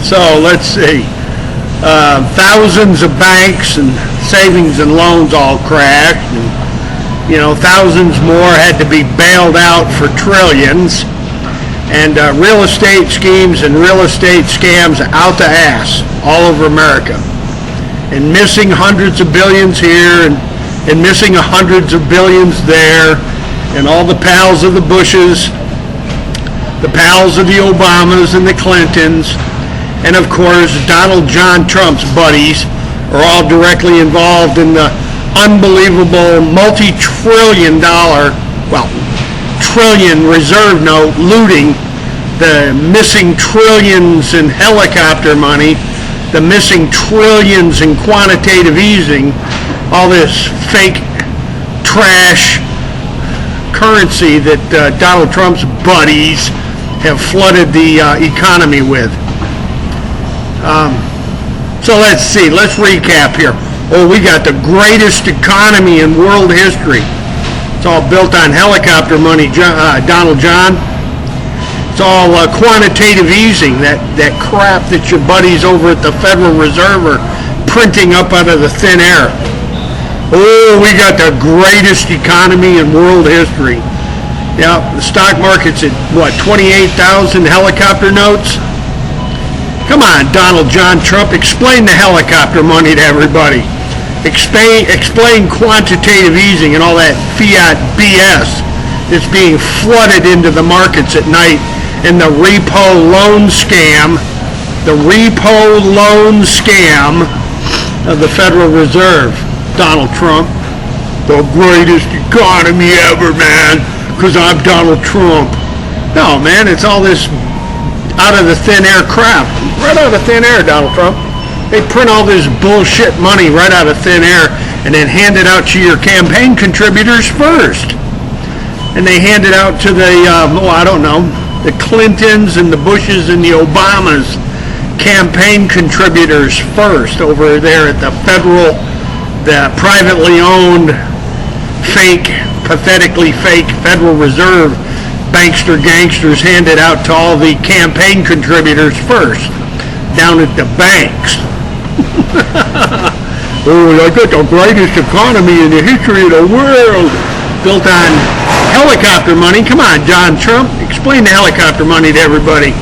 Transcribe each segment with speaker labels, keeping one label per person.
Speaker 1: So let's see. Thousands of banks and savings and loans all crashed, and thousands more had to be bailed out for trillions, and real estate schemes and real estate scams out the ass all over America, and missing hundreds of billions here and missing hundreds of billions there, and all the pals of the Bushes, the pals of the Obamas and the Clintons, and of course Donald John Trump's buddies are all directly involved in the unbelievable multi-trillion dollar, trillion reserve note looting, the missing trillions in helicopter money, the missing trillions in quantitative easing, all this fake trash currency that Donald Trump's buddies have flooded the economy with. So let's see, let's recap here. We got the greatest economy in world history. It's all built on helicopter money, Donald John. It's all quantitative easing, that crap that your buddies over at the Federal Reserve are printing up out of the thin air. We got the greatest economy in world history. Yeah, the stock market's at, 28,000 helicopter notes? Come on, Donald John Trump, explain the helicopter money to everybody. Explain quantitative easing and all that fiat BS that's being flooded into the markets at night, and the repo loan scam of the Federal Reserve. Donald Trump, the greatest economy ever, man, because I'm Donald Trump. No, man, it's all this out of the thin air crap. Right out of thin air, Donald Trump. They print all this bullshit money right out of thin air and then hand it out to your campaign contributors first. And they hand it out to the, the Clintons and the Bushes and the Obamas campaign contributors first over there at the privately owned, pathetically fake Federal Reserve. Bankster gangsters handed out to all the campaign contributors first, down at the banks. I got the greatest economy in the history of the world, built on helicopter money. Come on, John Trump, explain the helicopter money to everybody.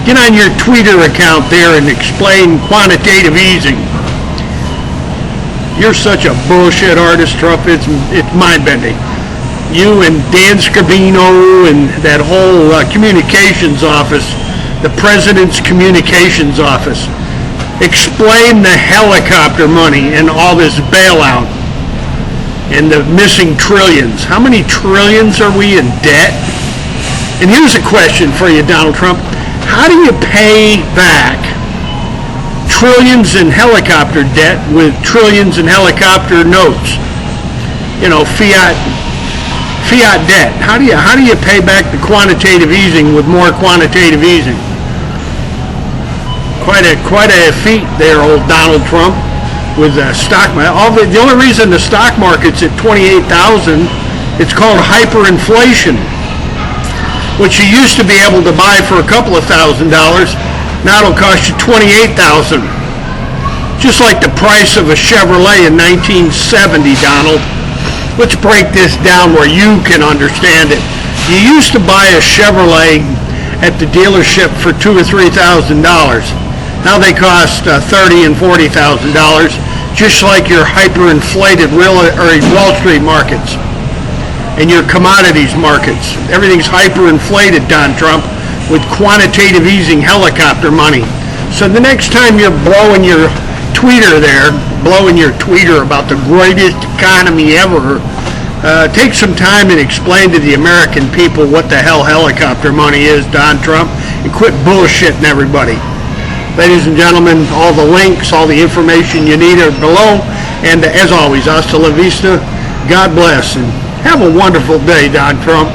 Speaker 1: Get on your Twitter account there and explain quantitative easing. You're such a bullshit artist, Trump, it's mind-bending. You and Dan Scavino and that whole communications office, the president's communications office, explain the helicopter money and all this bailout and the missing trillions. How many trillions are we in debt? And here's a question for you, Donald Trump. How do you pay back trillions in helicopter debt with trillions in helicopter notes? Fiat debt. How do you pay back the quantitative easing with more quantitative easing? Quite a feat there, old Donald Trump, with the stock market. The only reason the stock market's at 28,000, it's called hyperinflation, which you used to be able to buy for a couple of $1,000. Now it'll cost you 28,000. Just like the price of a Chevrolet in 1970, Donald. Let's break this down where you can understand it. You used to buy a Chevrolet at the dealership for $2,000 or $3,000. Now they cost $30,000 and $40,000, just like your hyperinflated Wall Street markets and your commodities markets. Everything's hyperinflated, Don Trump, with quantitative easing helicopter money. So the next time you're blowing your tweeter about the greatest economy ever, take some time and explain to the American people what the hell helicopter money is, Don Trump, and quit bullshitting everybody. Ladies and gentlemen, all the links, all the information you need are below, and as always, hasta la vista, God bless, and have a wonderful day, Don Trump.